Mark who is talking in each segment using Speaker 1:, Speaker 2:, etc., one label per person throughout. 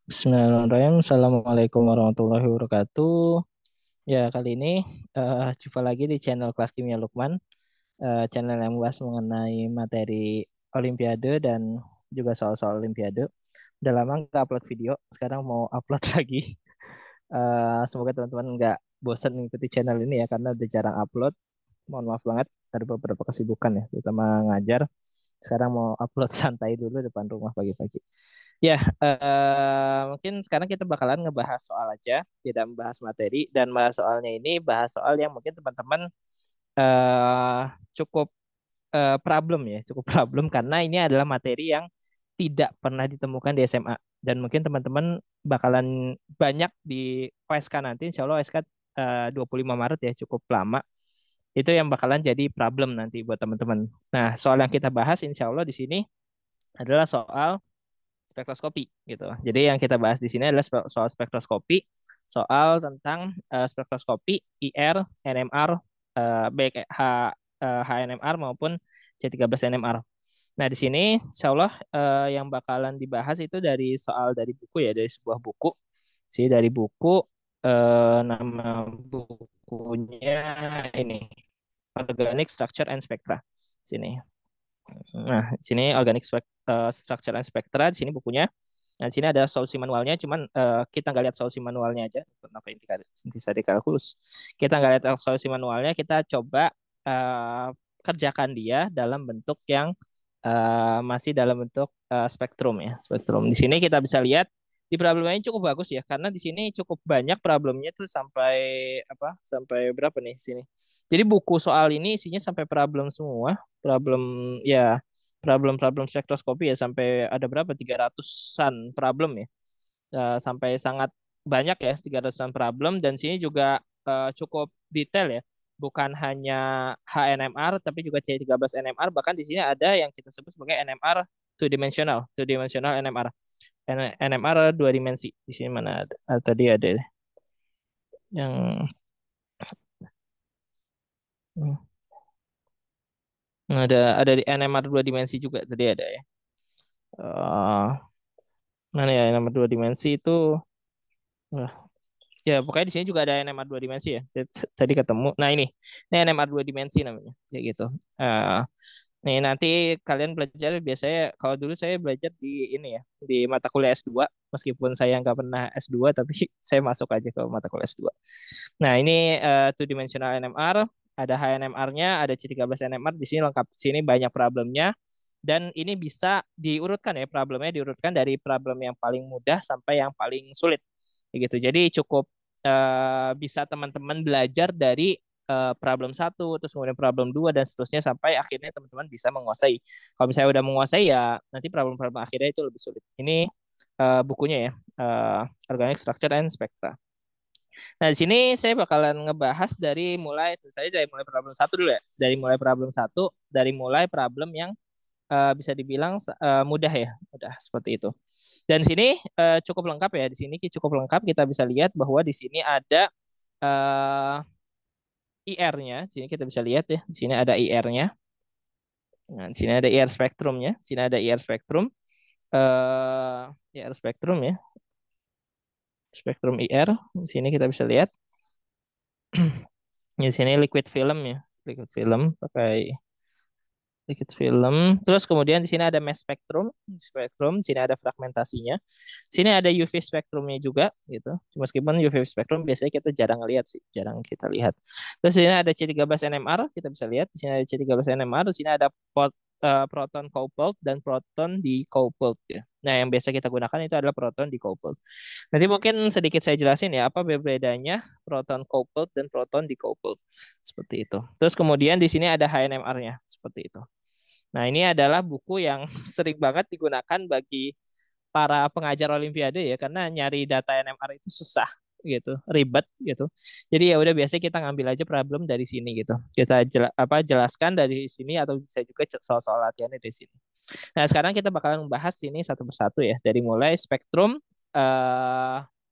Speaker 1: Bismillahirrahmanirrahim. Assalamualaikum warahmatullahi wabarakatuh. Ya, kali ini jumpa lagi di channel Kelas Kimia Lukman, channel yang membahas mengenai materi Olimpiade dan juga soal-soal Olimpiade. Udah lama nggak upload video, sekarang mau upload lagi. Semoga teman-teman nggak bosan mengikuti channel ini ya, karena udah jarang upload. Mohon maaf banget, ada beberapa kesibukan ya, terutama ngajar. Sekarang mau upload santai dulu depan rumah pagi-pagi. Ya, mungkin sekarang kita bakalan ngebahas soal aja, tidak membahas materi. Dan bahas soalnya ini bahas soal yang mungkin teman-teman eh cukup problem ya, cukup problem karena ini adalah materi yang tidak pernah ditemukan di SMA. Dan mungkin teman-teman bakalan banyak di OSK nanti, insya Allah OSK 25 Maret ya, cukup lama. Itu yang bakalan jadi problem nanti buat teman-teman. Nah, soal yang kita bahas insya Allah di sini adalah soal spektroskopi gitu. Jadi yang kita bahas di sini adalah soal spektroskopi, soal tentang spektroskopi IR, NMR, baik HNMR maupun C13NMR. Nah, di sini insya Allah yang bakalan dibahas itu dari soal dari buku ya, dari sebuah buku. Sih dari buku nama bukunya ini Organic Structure and Spectra. Sini. Nah, di sini Structure and Spectra, di sini bukunya. Nah, di sini ada solusi manualnya, cuman kita nggak lihat solusi manualnya aja. Kenapa intisari kalkulus? Kita nggak lihat solusi manualnya, kita coba eh, kerjakan dia dalam bentuk yang masih dalam bentuk spektrum ya, spektrum. Di sini kita bisa lihat di problemnya cukup bagus ya, karena di sini cukup banyak problemnya tuh sampai apa? Sampai berapa nih sini? Jadi buku soal ini isinya sampai problem semua, problem ya problem-problem spektroskopi ya sampai ada berapa 300-an problem ya. Sampai sangat banyak ya 300-an problem dan sini juga cukup detail ya. Bukan hanya HNMR tapi juga C13NMR bahkan di sini ada yang kita sebut sebagai NMR two dimensional NMR. NMR dua dimensi. Di sini mana ada? Tadi ada yang hmm, ada di NMR dua dimensi juga tadi ada ya. Eh, mana ya NMR dua dimensi itu. Nah, ya, pokoknya di sini juga ada NMR dua dimensi ya. Saya tadi ketemu. Nah, ini NMR dua dimensi namanya. Kayak gitu. Eh, nih, nanti kalian belajar biasanya, kalau dulu saya belajar di ini ya, di mata kuliah S2. Meskipun saya nggak pernah S2, tapi saya masuk aja ke mata kuliah S2. Nah, ini two dimensional NMR, ada HNMR-nya, ada C13NMR. Di sini lengkap. Di sini banyak problemnya. Dan ini bisa diurutkan ya, problemnya diurutkan dari problem yang paling mudah sampai yang paling sulit gitu. Jadi cukup bisa teman-teman belajar dari problem satu, terus kemudian problem dua dan seterusnya sampai akhirnya teman-teman bisa menguasai. Kalau misalnya udah menguasai ya nanti problem-problem akhirnya itu lebih sulit. Ini bukunya ya, Organic Structure and Spectra. Nah di sini saya bakalan ngebahas dari mulai, saya dari mulai problem satu dulu ya, dari mulai problem satu, dari mulai problem yang bisa dibilang mudah ya, mudah seperti itu. Dan di sini cukup lengkap ya. Di sini cukup lengkap. Kita bisa lihat bahwa di sini ada IR-nya. Di sini kita bisa lihat ya. Di sini ada IR-nya. Nah, di sini ada IR spektrumnya. Di sini ada IR spektrum. IR spektrum ya. Spektrum IR. Di sini kita bisa lihat. Di sini liquid film ya. Liquid film pakai sedikit film. Terus kemudian di sini ada mass spektrum, di sini ada fragmentasinya. Di sini ada UV spektrumnya juga gitu. Meskipun UV spektrum biasanya kita jarang lihat sih, jarang kita lihat. Terus di sini ada C13NMR, kita bisa lihat di sini ada C13NMR, di sini ada proton coupled dan proton decoupled ya. Nah, yang biasa kita gunakan itu adalah proton decoupled. Nanti mungkin sedikit saya jelasin ya apa bedanya proton coupled dan proton decoupled. Seperti itu. Terus kemudian di sini ada HNMR-nya seperti itu. Nah, ini adalah buku yang sering banget digunakan bagi para pengajar Olimpiade ya, karena nyari data NMR itu susah gitu, ribet gitu. Jadi ya udah biasa kita ngambil aja problem dari sini gitu. Kita jelaskan dari sini atau bisa juga soal-soal latihannya dari sini. Nah, sekarang kita bakalan membahas ini satu persatu ya, dari mulai spektrum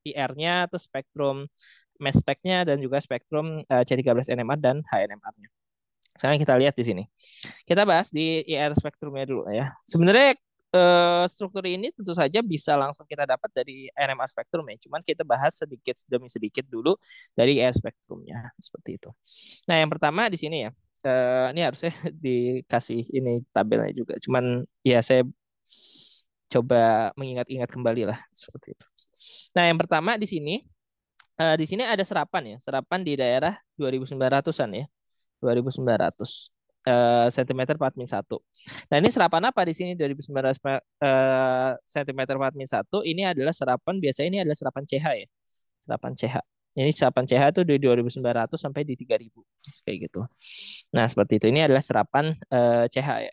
Speaker 1: IR-nya, atau spektrum mass spec-nya dan juga spektrum C13NMR dan HNMR-nya. Sekarang kita lihat di sini. Kita bahas di IR spektrumnya dulu ya. Sebenarnya struktur ini tentu saja bisa langsung kita dapat dari NMR spektrum ya. Cuman kita bahas sedikit demi sedikit dulu dari air spektrumnya seperti itu. Nah, yang pertama di sini ya. Ini harusnya dikasih ini tabelnya juga. Cuman ya saya coba mengingat-ingat kembali lah seperti itu. Nah, yang pertama di sini ada serapan ya. Serapan di daerah 2900-an ya. 2900 cm per min 1. Nah, ini serapan apa di sini 2900 cm per min 1 ini adalah serapan biasanya ini adalah serapan CH ya. Serapan CH. Ini serapan CH itu dari 2900 sampai di 3000 kayak gitu. Nah, seperti itu. Ini adalah serapan CH ya.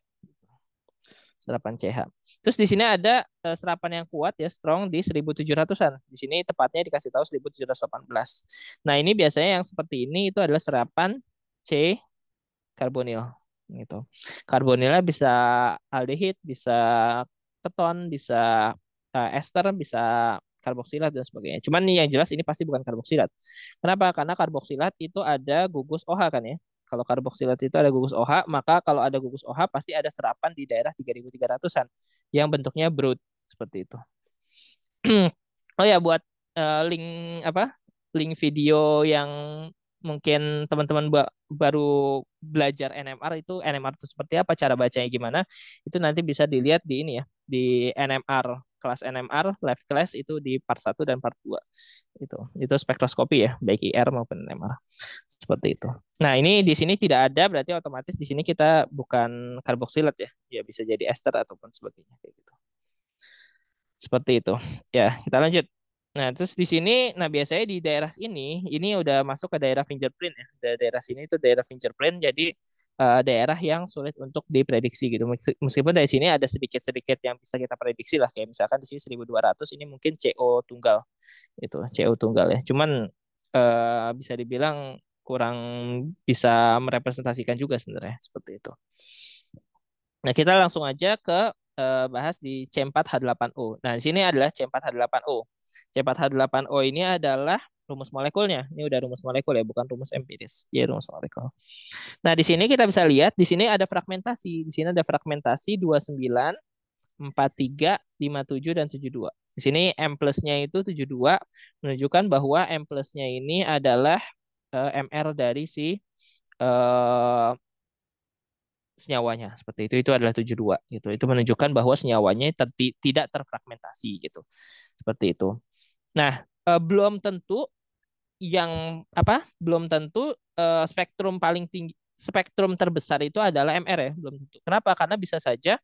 Speaker 1: Serapan CH. Terus di sini ada serapan yang kuat ya, strong di 1700-an. Di sini tepatnya dikasih tahu 1718. Nah, ini biasanya yang seperti ini itu adalah serapan C karbonil gitu. Karbonilnya bisa aldehid, bisa keton, bisa ester, bisa karboksilat dan sebagainya. Cuman nih yang jelas ini pasti bukan karboksilat. Kenapa? Karena karboksilat itu ada gugus OH kan ya. Kalau karboksilat itu ada gugus OH, maka kalau ada gugus OH pasti ada serapan di daerah 3300-an yang bentuknya broad seperti itu. Oh ya, buat link apa? Link video yang mungkin teman-teman baru belajar NMR itu seperti apa, cara bacanya gimana, itu nanti bisa dilihat di ini ya, di NMR kelas NMR live class itu di part 1 dan part 2. Itu spektroskopi ya, baik IR maupun NMR. Seperti itu. Nah, ini di sini tidak ada berarti otomatis di sini kita bukan karboksilat ya. Ya bisa jadi ester ataupun sebagainya kayak gitu. Seperti itu. Ya, kita lanjut. Nah, terus di sini, nah biasanya di daerah ini udah masuk ke daerah fingerprint ya. Daerah sini itu daerah fingerprint, jadi daerah yang sulit untuk diprediksi gitu. Meskipun dari sini ada sedikit-sedikit yang bisa kita prediksi lah, kayak misalkan di sini 1200 ini mungkin CO tunggal, itu CO tunggal ya. Cuman bisa dibilang kurang bisa merepresentasikan juga sebenarnya seperti itu. Nah, kita langsung aja ke bahas di C4H8O. Nah, di sini adalah C4H8O. C4H8O ini adalah rumus molekulnya. Ini udah rumus molekul ya, bukan rumus empiris. Ya, rumus molekul. Nah, di sini kita bisa lihat, di sini ada fragmentasi. Di sini ada fragmentasi 29, 43, 57, dan 72. Di sini M plusnya itu 72, menunjukkan bahwa M plusnya ini adalah MR dari si eh, senyawanya seperti itu adalah 72 gitu. Itu menunjukkan bahwa senyawanya tidak terfragmentasi gitu. Seperti itu. Nah, belum tentu yang apa? Belum tentu spektrum paling tinggi spektrum terbesar itu adalah MR ya, belum tentu. Kenapa? Karena bisa saja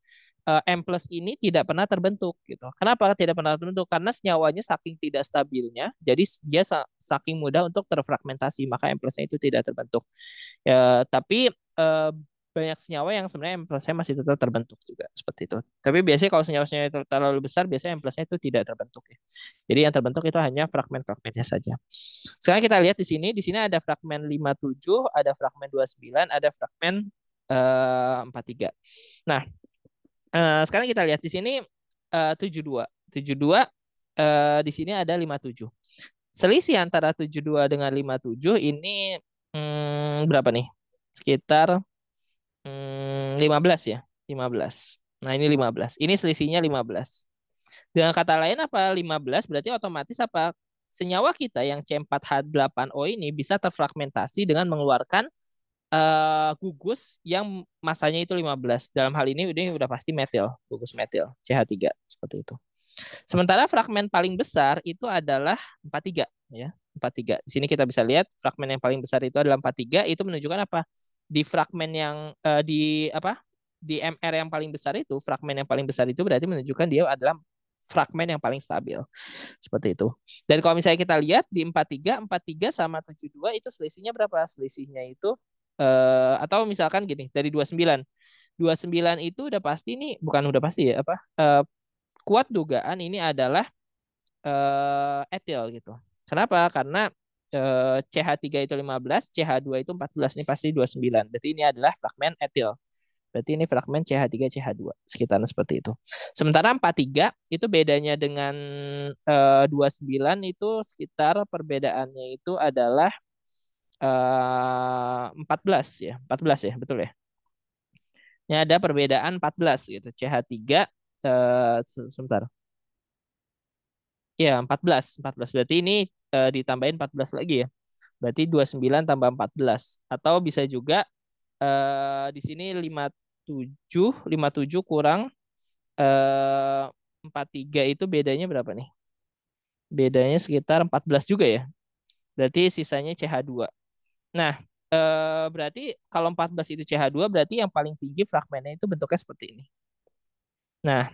Speaker 1: M plus ini tidak pernah terbentuk gitu. Kenapa tidak pernah terbentuk? Karena senyawanya saking tidak stabilnya, jadi dia saking mudah untuk terfragmentasi, maka M plusnya itu tidak terbentuk. Ya, tapi banyak senyawa yang sebenarnya M plusnya masih tetap terbentuk juga seperti itu. Tapi biasanya kalau senyawa-senyawa terlalu besar, biasanya M plusnya itu tidak terbentuk ya. Jadi yang terbentuk itu hanya fragmen-fragmennya saja. Sekarang kita lihat di sini ada fragmen 57, ada fragmen 29, ada fragmen 43. Nah, sekarang kita lihat di sini 72. 72 di sini ada 57. Selisih antara 72 dengan 57 ini berapa nih? Sekitar 15 ya, 15. Nah, ini 15. Ini selisihnya 15. Dengan kata lain apa 15 berarti otomatis apa senyawa kita yang C4H8O ini bisa terfragmentasi dengan mengeluarkan gugus yang masanya itu 15. Dalam hal ini udah pasti metil, gugus metil CH3 seperti itu. Sementara fragmen paling besar itu adalah 43 ya. 43. Di sini kita bisa lihat fragmen yang paling besar itu adalah 43, itu menunjukkan apa? Di fragmen yang di apa? Di MR yang paling besar itu, fragmen yang paling besar itu berarti menunjukkan dia adalah fragmen yang paling stabil. Seperti itu. Dan kalau misalnya kita lihat di 43 sama 72 itu selisihnya berapa? Selisihnya itu atau misalkan gini, dari 29. 29 itu udah pasti nih, bukan udah pasti ya, apa? Kuat dugaan ini adalah etil gitu. Kenapa? Karena CH3 itu 15, CH2 itu 14, ini pasti 29. Berarti ini adalah fragmen etil. Berarti ini fragmen CH3, CH2, sekitaran seperti itu. Sementara 43 itu bedanya dengan 29 itu sekitar perbedaannya itu adalah 14 ya, 14 ya, betul ya. Ini ada perbedaan 14 gitu. CH3 Sebentar. Ya, 14 berarti ini ditambahin 14 lagi ya. Berarti 29 tambah 14 atau bisa juga di sini 57 kurang 43 itu bedanya berapa nih? Bedanya sekitar 14 juga ya. Berarti sisanya CH2. Nah, berarti kalau 14 itu CH2 berarti yang paling tinggi fragmennya itu bentuknya seperti ini. Nah,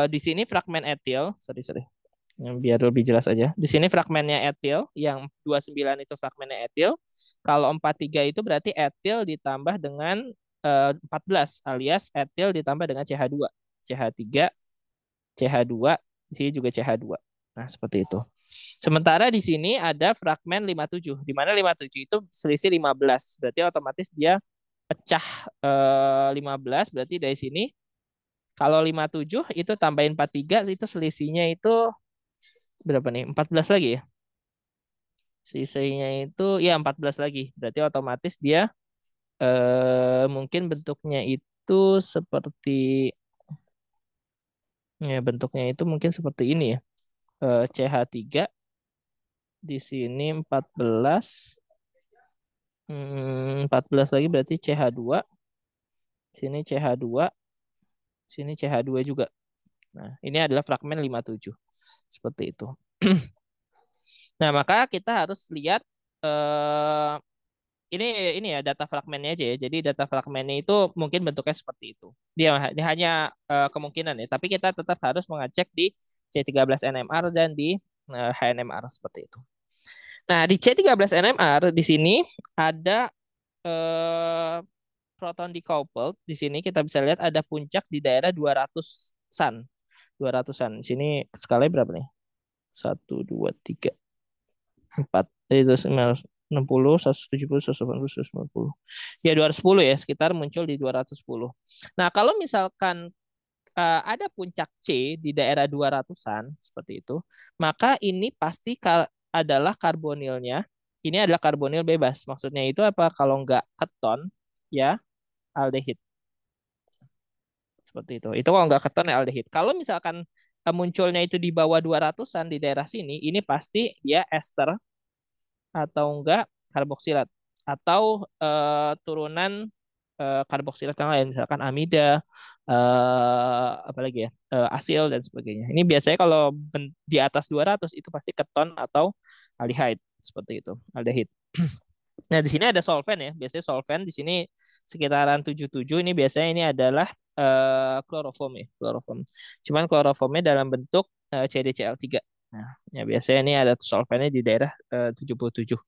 Speaker 1: di sini fragmen etil, sorry sorry, biar lebih jelas aja. Di sini fragmennya etil, yang 29 itu fragmennya etil. Kalau 43 itu berarti etil ditambah dengan 14 alias etil ditambah dengan CH2. CH3, CH2, di sini juga CH2. Nah, seperti itu. Sementara di sini ada fragmen 57, di mana 57 itu selisih 15. Berarti otomatis dia pecah 15, berarti dari sini kalau 57 itu tambahin 43 itu selisihnya itu berapa nih? 14 lagi ya. Sisanya itu ya 14 lagi. Berarti otomatis dia mungkin bentuknya itu seperti ya bentuknya itu mungkin seperti ini ya. CH3 di sini 14, 14 lagi berarti CH2, sini CH2, sini CH2 juga. Nah, ini adalah fragmen 57. Seperti itu. Nah, maka kita harus lihat eh ini ya data fragmennya aja ya. Jadi data fragmennya itu mungkin bentuknya seperti itu. Dia hanya kemungkinan ya, tapi kita tetap harus mengecek di C13NMR dan di HNMR seperti itu. Nah, di C13 NMR di sini ada eh, proton decoupled. Di sini kita bisa lihat ada puncak di daerah 200-an. 200-an. Di sini skalanya berapa nih? 1, 2, 3, 4. Itu 60, 170, 180, 190. Ya 210 ya, sekitar muncul di 210. Nah, kalau misalkan ada puncak C di daerah 200-an seperti itu, maka ini pasti adalah karbonilnya. Ini adalah karbonil bebas. Maksudnya itu apa? Kalau nggak keton, ya aldehid. Seperti itu. Itu kalau nggak keton ya aldehid. Kalau misalkan munculnya itu di bawah 200-an di daerah sini, ini pasti dia ester atau enggak karboksilat atau turunan karboksilat yang lain misalkan amida apalagi ya asil dan sebagainya. Ini biasanya kalau di atas 200 itu pasti keton atau aldehyde seperti itu, aldehid. Nah, di sini ada solvent ya. Biasanya solvent di sini sekitaran 77 ini biasanya ini adalah kloroform ya, kloroform. Cuman kloroformnya dalam bentuk CdCl3. Nah, ya biasanya ini ada solventnya di daerah 77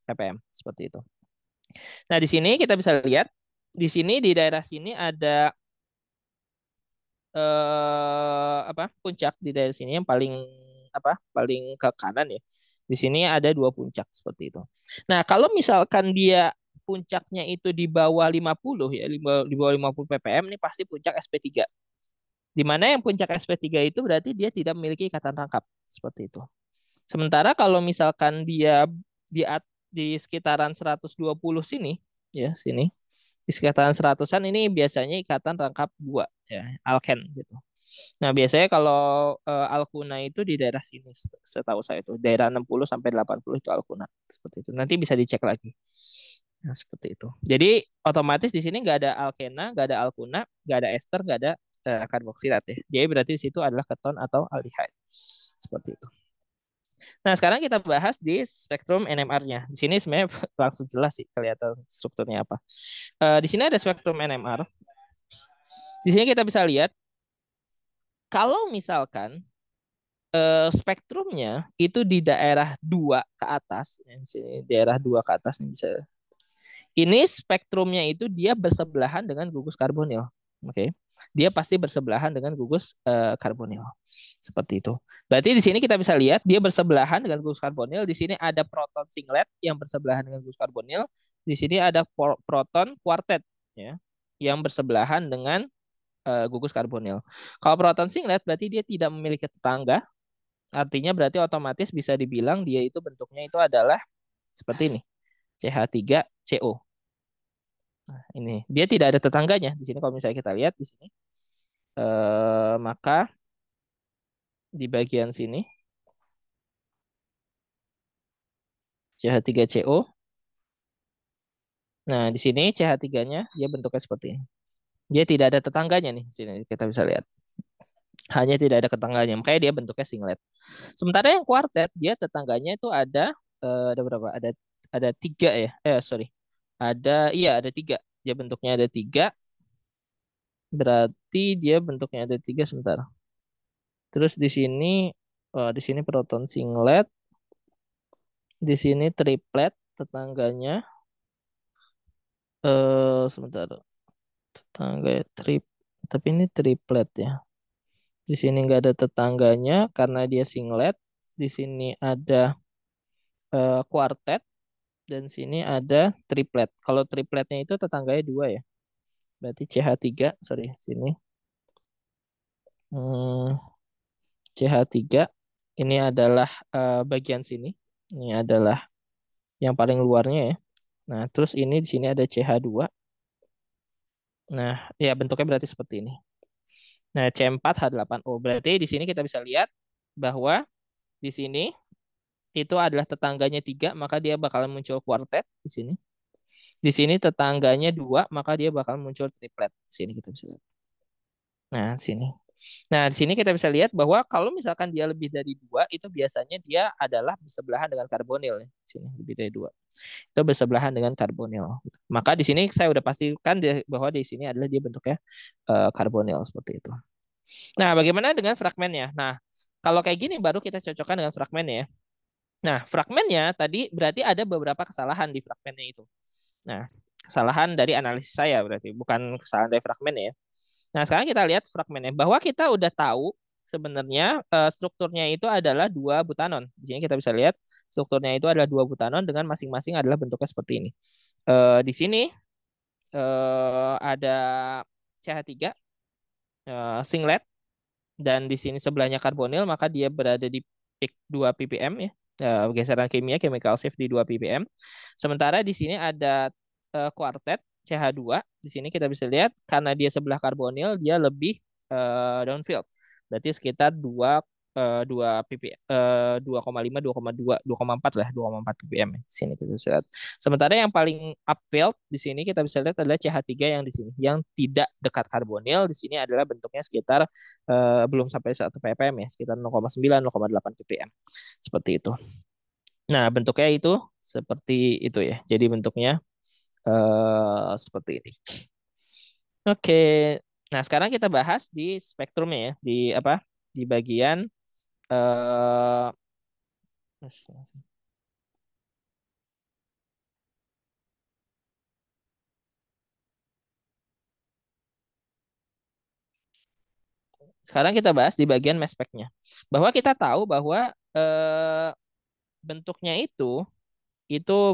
Speaker 1: ppm seperti itu. Nah, di sini kita bisa lihat di sini di daerah sini ada apa? Puncak di daerah sini yang paling apa? Paling ke kanan ya. Di sini ada dua puncak seperti itu. Nah, kalau misalkan dia puncaknya itu di bawah 50 ya, di bawah 50 ppm ini pasti puncak sp3. Di mana yang puncak sp3 itu berarti dia tidak memiliki ikatan rangkap seperti itu. Sementara kalau misalkan dia di di sekitaran 120 sini ya, sini di sekitaran 100-an ini biasanya ikatan rangkap dua ya, alken gitu. Nah, biasanya kalau alkuna itu di daerah sini setahu saya itu daerah 60 sampai 80 itu alkuna seperti itu. Nanti bisa dicek lagi. Nah, seperti itu. Jadi otomatis di sini nggak ada alkena, nggak ada alkuna, nggak ada ester, nggak ada karboksilat ya. Jadi berarti di situ adalah keton atau aldehyde. Seperti itu. Nah, sekarang kita bahas di spektrum NMR-nya. Di sini sebenarnya langsung jelas sih kelihatan strukturnya apa. Di sini ada spektrum NMR. Di sini kita bisa lihat kalau misalkan spektrumnya itu di daerah 2 ke atas, ya, di sini daerah 2 ke atas nih bisa. Ini spektrumnya itu dia bersebelahan dengan gugus karbonil. Oke. Dia pasti bersebelahan dengan gugus karbonil. Seperti itu. Berarti di sini kita bisa lihat dia bersebelahan dengan gugus karbonil. Di sini ada proton singlet yang bersebelahan dengan gugus karbonil. Di sini ada proton kuartet ya yang bersebelahan dengan gugus karbonil. Kalau proton singlet berarti dia tidak memiliki tetangga. Artinya berarti otomatis bisa dibilang dia itu bentuknya itu adalah seperti ini. CH3CO. Nah, ini dia tidak ada tetangganya di sini kalau misalnya kita lihat di sini. Maka di bagian sini CH3CO. Nah, di sini CH3-nya dia bentuknya seperti ini. Dia tidak ada tetangganya nih. Sini kita bisa lihat. Hanya tidak ada tetangganya. Makanya dia bentuknya singlet. Sementara yang kuartet dia tetangganya itu ada berapa? Ada tiga ya. Sorry. Iya ada tiga. Dia bentuknya ada tiga. Berarti dia bentuknya ada tiga sebentar. Terus di sini proton singlet. Di sini triplet tetangganya. Sebentar. Tetangga ya, tapi ini triplet ya. Di sini nggak ada tetangganya karena dia singlet. Di sini ada kuartet dan sini ada triplet. Kalau tripletnya itu tetangganya dua ya. Berarti CH3, sorry, sini. Hmm, CH3 ini adalah bagian sini. Ini adalah yang paling luarnya ya. Nah, terus ini di sini ada CH2. Nah, ya bentuknya berarti seperti ini. Nah, C4H8O. Berarti di sini kita bisa lihat bahwa di sini itu adalah tetangganya tiga, maka dia bakalan muncul kuartet di sini. Di sini tetangganya dua, maka dia bakal muncul triplet. Di sini kita bisa lihat. Nah, sini. Nah, di sini kita bisa lihat bahwa kalau misalkan dia lebih dari dua, itu biasanya dia adalah bersebelahan dengan karbonil. Ya. Sini lebih dari dua. Itu bersebelahan dengan karbonil. Maka di sini saya udah pastikan bahwa di sini adalah dia bentuknya karbonil seperti itu. Nah, bagaimana dengan fragmennya? Nah, kalau kayak gini baru kita cocokkan dengan fragmennya ya. Nah, fragmennya tadi berarti ada beberapa kesalahan di fragmennya itu. Nah, kesalahan dari analisis saya berarti, bukan kesalahan dari fragmennya ya. Nah, sekarang kita lihat fragmennya bahwa kita udah tahu sebenarnya strukturnya itu adalah dua butanon. Di sini kita bisa lihat strukturnya itu adalah dua butanon dengan masing-masing adalah bentuknya seperti ini. Di sini ada CH3 singlet dan di sini sebelahnya karbonil maka dia berada di peak 2 ppm ya. Geseran kimia chemical shift di 2 ppm. Sementara di sini ada kuartet CH2. Di sini kita bisa lihat karena dia sebelah karbonil dia lebih downfield. Berarti sekitar 2 2,5 2,4 lah 2,4 ppm di sini kita bisa lihat. Sementara yang paling upfield di sini kita bisa lihat adalah CH3 yang di sini yang tidak dekat karbonil di sini adalah bentuknya sekitar belum sampai 1 ppm ya, sekitar 0,9 0,8 ppm. Seperti itu. Nah, bentuknya itu seperti itu ya. Jadi bentuknya seperti ini. Oke. Nah, sekarang kita bahas di spektrumnya ya, di apa? Di bagian eh sekarang kita bahas di bagian mass specnya. Bahwa kita tahu bahwa bentuknya itu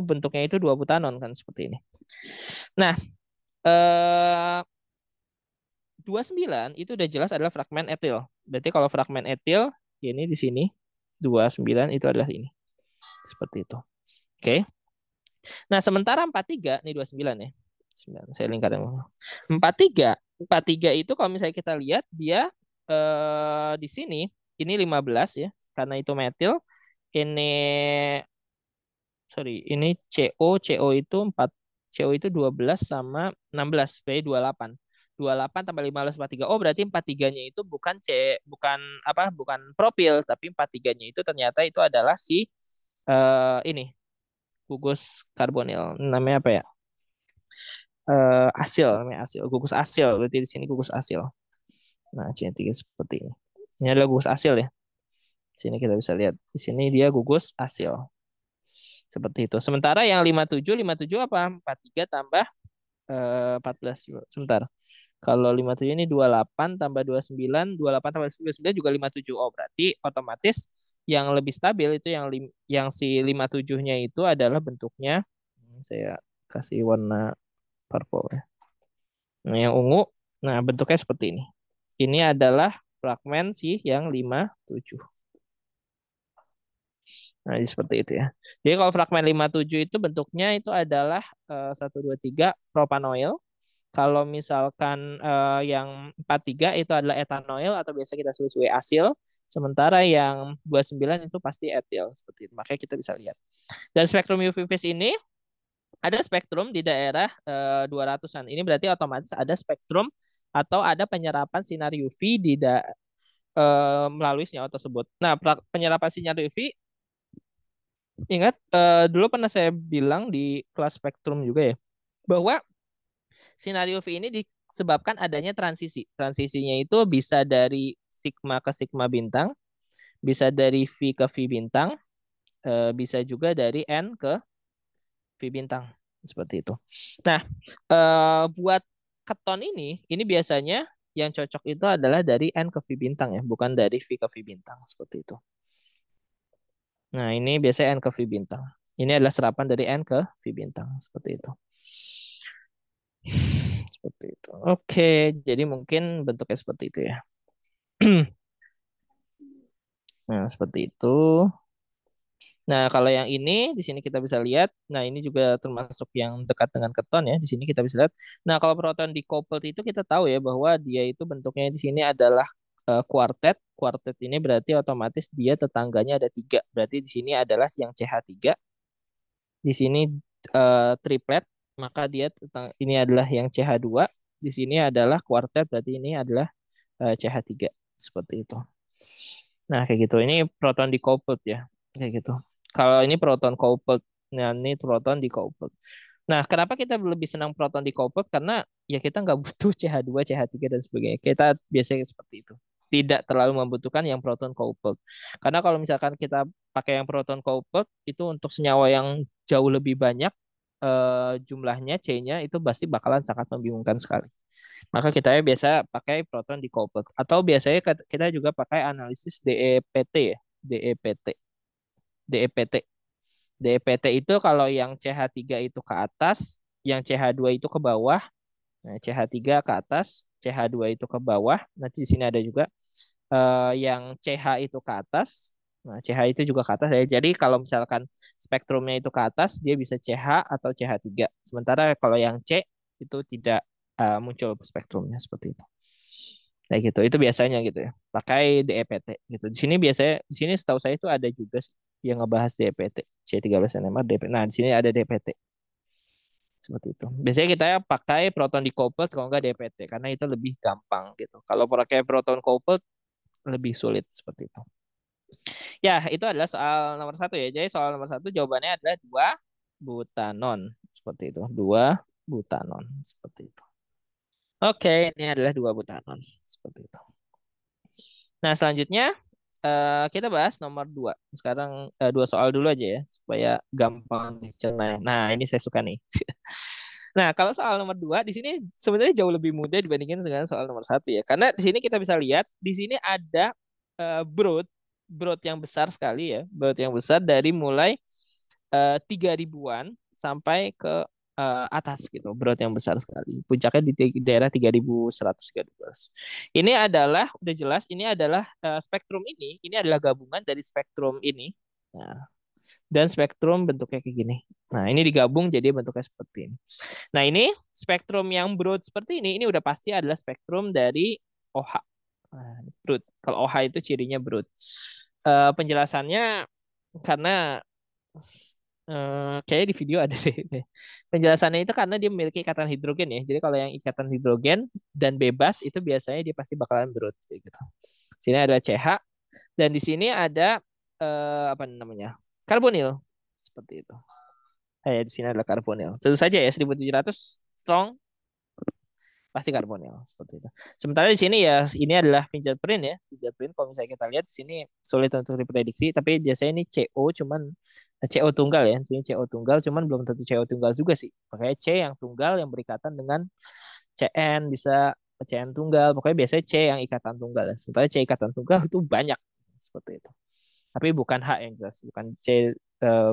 Speaker 1: bentuknya itu dua butanon kan seperti ini. Nah, 29 itu udah jelas adalah fragmen etil. Berarti kalau fragmen etil ini di sini 29 itu adalah ini. Seperti itu. Oke. Nah, sementara 43 ini 29 ya. 9, saya lingkaran. 43, 43 itu kalau misalnya kita lihat dia di sini ini 15 ya karena itu metil. Ini sorry, ini CO itu 4, CO itu 12 sama 16, berarti 28. 28 tambah 15 43. Oh, berarti 43-nya itu bukan apa? Bukan propil, tapi 43-nya itu ternyata itu adalah si ini gugus karbonil. Namanya apa ya? Asil, namanya asil. Gugus asil, berarti di sini gugus asil. Nah, C3 seperti ini. Ini adalah gugus asil ya. Di sini kita bisa lihat. Di sini dia gugus asil. Seperti itu. Sementara yang 57 apa? 43 tambah 14. Sebentar. Kalau 57 ini 28 tambah 29, 28 tambah 29 juga 57. Oh, berarti otomatis yang lebih stabil itu yang si 57-nya itu adalah bentuknya saya kasih warna purple ya. Nah, yang ungu, nah bentuknya seperti ini. Ini adalah fragmen si yang 57. Nah, jadi seperti itu ya. Jadi kalau fragmen 57 itu bentuknya itu adalah 1 2 3 propanoil. Kalau misalkan yang 43 itu adalah etanoil atau biasa kita sebut sebagai asil. Sementara yang 29 itu pasti etil seperti itu. Makanya kita bisa lihat. Dan spektrum UV phase ini ada spektrum di daerah 200-an. Ini berarti otomatis ada spektrum atau ada penyerapan sinar UV melalui senyawa tersebut. Nah, penyerapan sinar UV, ingat dulu pernah saya bilang di kelas spektrum juga ya, bahwa sinar UV ini disebabkan adanya transisi. Transisinya itu bisa dari sigma ke sigma bintang, bisa dari V ke V bintang, bisa juga dari N ke V bintang. Seperti itu. Nah, buat keton ini biasanya yang cocok itu adalah dari N ke V bintang ya, bukan dari V ke V bintang. Seperti itu. Nah, ini biasanya N ke V bintang. Ini adalah serapan dari N ke V bintang. Seperti itu. Seperti itu. Oke, jadi mungkin bentuknya seperti itu ya. Nah, seperti itu. Nah, kalau yang ini di sini kita bisa lihat, nah ini juga termasuk yang dekat dengan keton ya. Di sini kita bisa lihat. Nah, kalau proton decoupled itu kita tahu ya bahwa dia itu bentuknya di sini adalah kuartet. Kuartet ini berarti otomatis dia tetangganya ada tiga. Berarti di sini adalah yang CH3. Di sini triplet, maka dia ini adalah yang CH2. Di sini adalah kuartet, berarti ini adalah CH3. Seperti itu. Nah, kayak gitu. Ini proton decoupled ya. Kayak gitu. Kalau ini proton coupled. Nah, ini proton decoupled. Nah, kenapa kita lebih senang proton decoupled? Karena ya kita nggak butuh CH2, CH3, dan sebagainya. Kita biasanya seperti itu. Tidak terlalu membutuhkan yang proton coupled. Karena kalau misalkan kita pakai yang proton coupled, itu untuk senyawa yang jauh lebih banyak, jumlahnya, C-nya, itu pasti bakalan sangat membingungkan sekali. Maka kita biasa pakai proton decoupled. Atau biasanya kita juga pakai analisis DEPT ya. DEPT. DEPT. DEPT itu kalau yang CH3 itu ke atas, yang CH2 itu ke bawah. Nah, CH3 ke atas, CH2 itu ke bawah. Nanti di sini ada juga yang CH itu ke atas. Nah, CH itu juga ke atas ya. Jadi kalau misalkan spektrumnya itu ke atas, dia bisa CH atau CH3. Sementara kalau yang C itu tidak muncul spektrumnya seperti itu. Kayak gitu. Itu biasanya gitu ya. Pakai DEPT gitu. Di sini biasanya di sini setahu saya itu ada juga yang ngebahas DEPT, C13NMR, DEPT. Nah, di sini ada DEPT. Seperti itu. Biasanya kita pakai proton decoupled kalau nggak DPT karena itu lebih gampang gitu. Kalau pakai proton coupled lebih sulit seperti itu. Ya, itu adalah soal nomor satu ya. Jadi soal nomor satu jawabannya adalah dua butanon seperti itu. Dua butanon seperti itu. Oke, ini adalah dua butanon seperti itu. Nah, selanjutnya kita bahas nomor dua. Sekarang dua soal dulu aja ya supaya gampang dicerna. Nah, ini saya suka nih. Nah, kalau soal nomor dua di sini sebenarnya jauh lebih mudah dibandingkan dengan soal nomor satu ya. Karena di sini kita bisa lihat di sini ada broad, broad yang besar sekali ya, broad yang besar dari mulai 3.000-an sampai ke atas gitu, broad yang besar sekali. Puncaknya di daerah 3.113. Ini adalah udah jelas ini adalah spektrum ini adalah gabungan dari spektrum ini. Nah, dan spektrum bentuknya kayak gini. Nah, ini digabung jadi bentuknya seperti ini. Nah, ini spektrum yang broad seperti ini udah pasti adalah spektrum dari OH. Nah, broad. Kalau OH itu cirinya broad. Penjelasannya karena kayaknya di video ada deh. Penjelasannya itu karena dia memiliki ikatan hidrogen ya. Jadi kalau yang ikatan hidrogen dan bebas itu biasanya dia pasti bakalan broad kayak gitu. Sini ada CH dan di sini ada apa namanya? Karbonil seperti itu. Di sini adalah karbonil. Tentu saja ya 1.700 strong pasti karbonil seperti itu. Sementara di sini ya ini adalah fingerprint ya. Fingerprint kalau misalnya kita lihat di sini sulit untuk diprediksi tapi biasanya ini CO cuman CO tunggal ya. Di sini CO tunggal cuman belum tentu CO tunggal juga sih. Makanya C yang tunggal yang berikatan dengan CN bisa CN tunggal. Pokoknya biasanya C yang ikatan tunggal ya. Sementara C ikatan tunggal itu banyak seperti itu. Tapi bukan H yang jelas, bukan C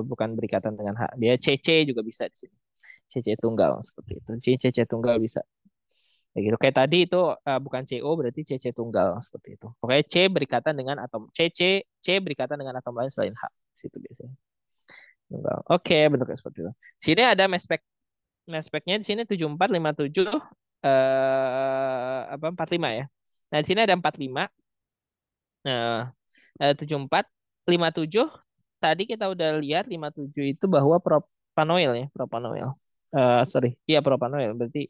Speaker 1: bukan berikatan dengan H. Dia CC juga bisa di sini. CC tunggal seperti itu. Di sini CC tunggal bisa. Kayak gitu. Kayak tadi itu bukan CO berarti CC tunggal seperti itu. Pokoknya C berikatan dengan atom C berikatan dengan atom lain selain H. Situ biasanya. Tunggal. Oke, bentuknya seperti itu. Sini ada mass spec. Mass specnya di sini 7457 apa 45 ya. Nah, di sini ada 45. Nah, 74, 57. Tadi kita udah lihat 57 itu bahwa propanoil ya, propanoil. Sorry, iya propanoil. Berarti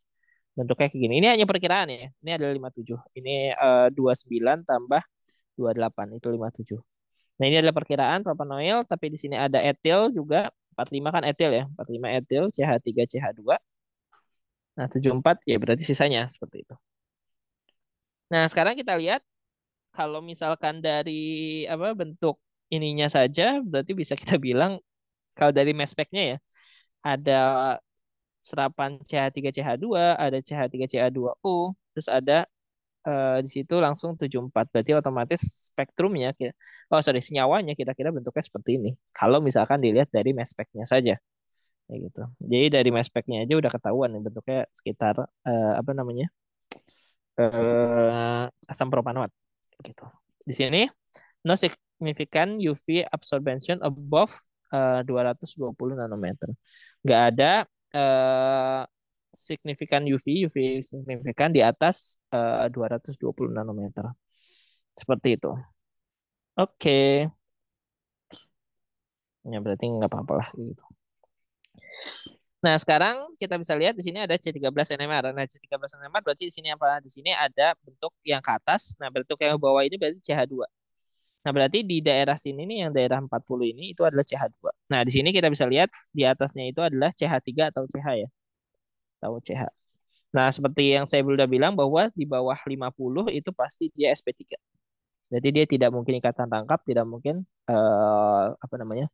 Speaker 1: bentuknya kayak gini. Ini hanya perkiraan ya. Ini adalah 57. Ini 29 tambah 28 itu 57. Nah, ini adalah perkiraan propanoil, tapi di sini ada etil juga. 45 kan etil ya. 45 etil, CH3, CH2. Nah, 74 ya berarti sisanya seperti itu. Nah, sekarang kita lihat kalau misalkan dari apa bentuk ininya saja berarti bisa kita bilang kalau dari mass spec-nya ya ada serapan CH3CH2, ada CH3CH2O, terus ada di situ langsung 74. Berarti otomatis spektrumnya oh sorry senyawanya kira-kira bentuknya seperti ini. Kalau misalkan dilihat dari mass spec-nya saja kayak gitu. Jadi dari mass spec-nya aja udah ketahuan nih bentuknya sekitar apa namanya? Asam propanoat gitu. Di sini no significant UV absorption above 220 nanometer. Nggak ada eh, signifikan UV signifikan di atas 220 nanometer. Seperti itu. Oke, ya berarti nggak apa-apa lah gitu. Nah, sekarang kita bisa lihat di sini ada C13 NMR. Nah, C13 NMR berarti di sini apa? Di sini ada bentuk yang ke atas. Nah, bentuk yang ke bawah ini berarti CH2. Nah, berarti di daerah sini nih yang daerah 40 ini itu adalah CH2. Nah, di sini kita bisa lihat di atasnya itu adalah CH3 atau CH ya. Tahu CH. Nah, seperti yang saya sudah bilang bahwa di bawah 50 itu pasti dia sp3. Jadi dia tidak mungkin ikatan tangkap, tidak mungkin apa namanya?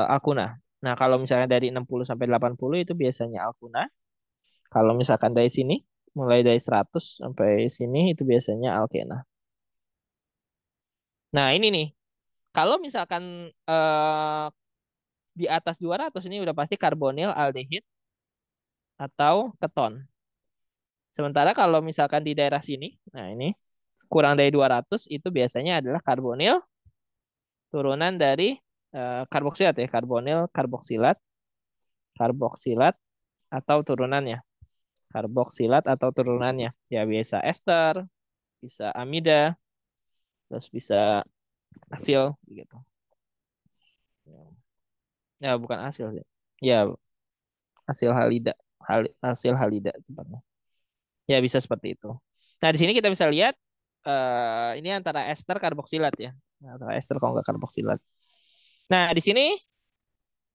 Speaker 1: Alkuna. Nah, kalau misalnya dari 60 sampai 80 itu biasanya alkuna. Kalau misalkan dari sini mulai dari 100 sampai sini itu biasanya alkena. Nah, ini nih. Kalau misalkan di atas 200 ini udah pasti karbonil, aldehid, atau keton. Sementara kalau misalkan di daerah sini, nah ini kurang dari 200 itu biasanya adalah karbonil turunan dari karboksilat ya, karbonil, karboksilat, karboksilat atau turunannya, karboksilat atau turunannya. Ya biasa ester, bisa amida, terus bisa asil gitu. Ya bukan asil ya. Ya hasil halida, hasil halida tempatnya. Ya bisa seperti itu. Nah di sini kita bisa lihat ini antara ester karboksilat ya, antara ester kalau nggak karboksilat. Nah di sini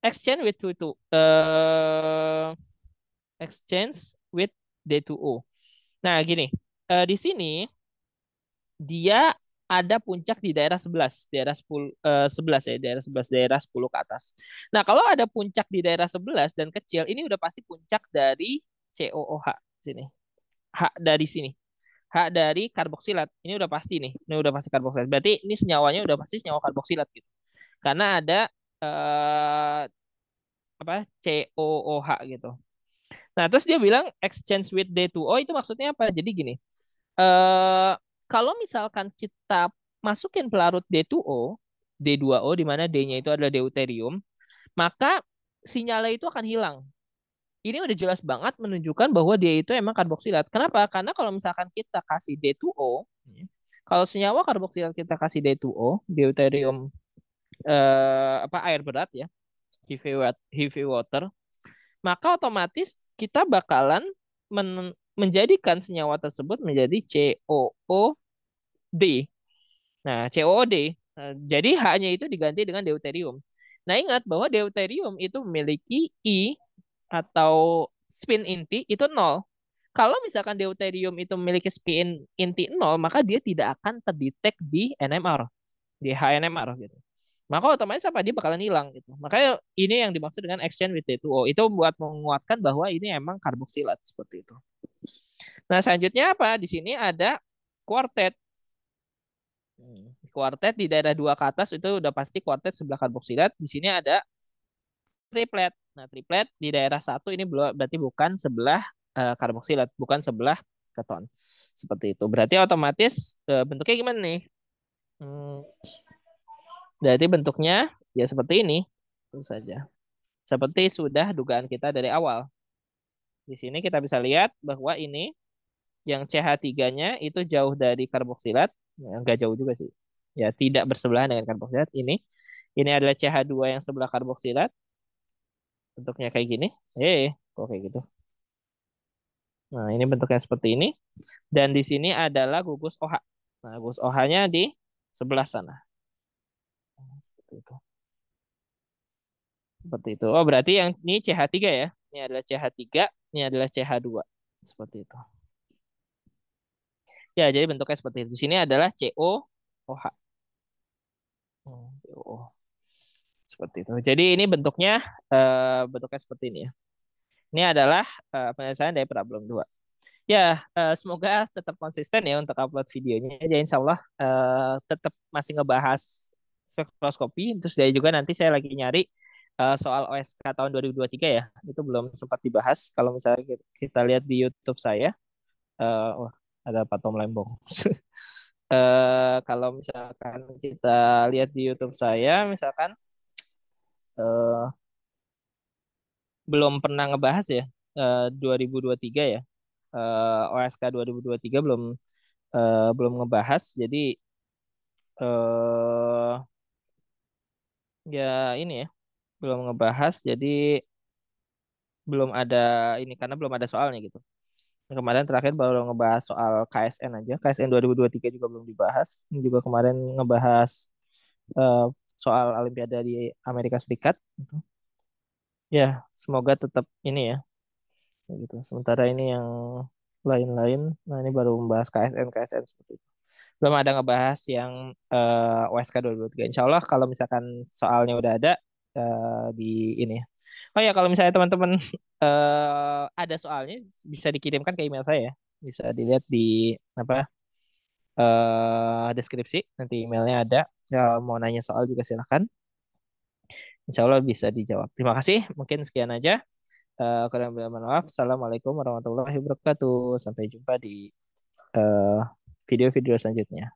Speaker 1: exchange with two exchange with D2O. Nah gini, di sini dia ada puncak di daerah 11, daerah 10, 11 ya, daerah 11, daerah 10 ke atas. Nah, kalau ada puncak di daerah 11 dan kecil, ini udah pasti puncak dari COOH sini. H dari sini. H dari karboksilat. Ini udah pasti nih. Ini udah pasti karboksilat. Berarti ini senyawanya udah pasti senyawa karboksilat gitu. Karena ada apa COOH gitu. Nah, terus dia bilang exchange with D2O itu maksudnya apa? Jadi gini, eh kalau misalkan kita masukin pelarut D2O, D2O di mana D-nya itu adalah deuterium, maka sinyalnya itu akan hilang. Ini udah jelas banget menunjukkan bahwa dia itu emang karboksilat. Kenapa? Karena kalau misalkan kita kasih D2O, kalau senyawa karboksilat kita kasih D2O, deuterium apa air berat ya, heavy water, maka otomatis kita bakalan menjadikan senyawa tersebut menjadi COOD. Nah, COOD. Jadi H-nya itu diganti dengan deuterium. Nah, ingat bahwa deuterium itu memiliki I atau spin inti itu nol. Kalau misalkan deuterium itu memiliki spin inti nol, maka dia tidak akan terdetek di NMR, di HNMR gitu. Maka otomatis apa dia bakalan hilang gitu. Makanya ini yang dimaksud dengan exchange with D2O. Itu buat menguatkan bahwa ini emang karboksilat seperti itu. Nah, selanjutnya apa? Di sini ada kuartet. Kuartet di daerah 2 ke atas itu udah pasti kuartet sebelah karboksilat. Di sini ada triplet. Nah, triplet di daerah satu ini berarti bukan sebelah karboksilat, bukan sebelah keton. Seperti itu. Berarti otomatis bentuknya gimana nih? Hmm, Jadi bentuknya ya seperti ini. Tentu saja. Seperti sudah dugaan kita dari awal. Di sini kita bisa lihat bahwa ini yang CH3-nya itu jauh dari karboksilat. Ya, enggak jauh juga sih. Ya, tidak bersebelahan dengan karboksilat. Ini adalah CH2 yang sebelah karboksilat. Bentuknya kayak gini. Kok kayak gitu. Nah, ini bentuknya seperti ini. Dan di sini adalah gugus OH. Nah, gugus OH-nya di sebelah sana. Seperti itu. Seperti itu. Oh, berarti yang ini CH3 ya. Ini adalah CH3, ini adalah CH2. Seperti itu. Ya, jadi bentuknya seperti itu. Di sini adalah COOH. COOH. Seperti itu. Jadi ini bentuknya seperti ini ya. Ini adalah penyelesaian dari problem 2. Ya, semoga tetap konsisten ya untuk upload videonya. Jadi insya Allah tetap masih ngebahas spektroskopi. Terus dari juga nanti saya lagi nyari soal OSK tahun 2023 ya. Itu belum sempat dibahas. Kalau misalnya kita lihat di YouTube saya, wah ada Pak Tom Lembong. Kalau misalkan kita lihat di YouTube saya, misalkan eh, belum pernah ngebahas ya 2023 ya. OSK 2023 belum ngebahas. Jadi eh ya ini ya, belum ngebahas. Jadi belum ada ini karena belum ada soalnya gitu. Kemarin terakhir baru ngebahas soal KSN aja. KSN 2023 juga belum dibahas. Ini juga kemarin ngebahas eh, soal Olimpiade di Amerika Serikat. Ya, semoga tetap ini ya, gitu. Sementara ini yang lain-lain, nah ini baru membahas KSN seperti itu. Belum ada ngebahas yang OSK 2023. Insya Allah kalau misalkan soalnya udah ada di ini ya. Oh ya, kalau misalnya teman-teman ada soalnya bisa dikirimkan ke email saya ya. Bisa dilihat di apa deskripsi, nanti emailnya ada. Ya, mau nanya soal juga silahkan. Insya Allah bisa dijawab. Terima kasih. Mungkin sekian aja. Kurang lebih mohon maaf. Assalamualaikum warahmatullahi wabarakatuh. Sampai jumpa di eh, video-video selanjutnya.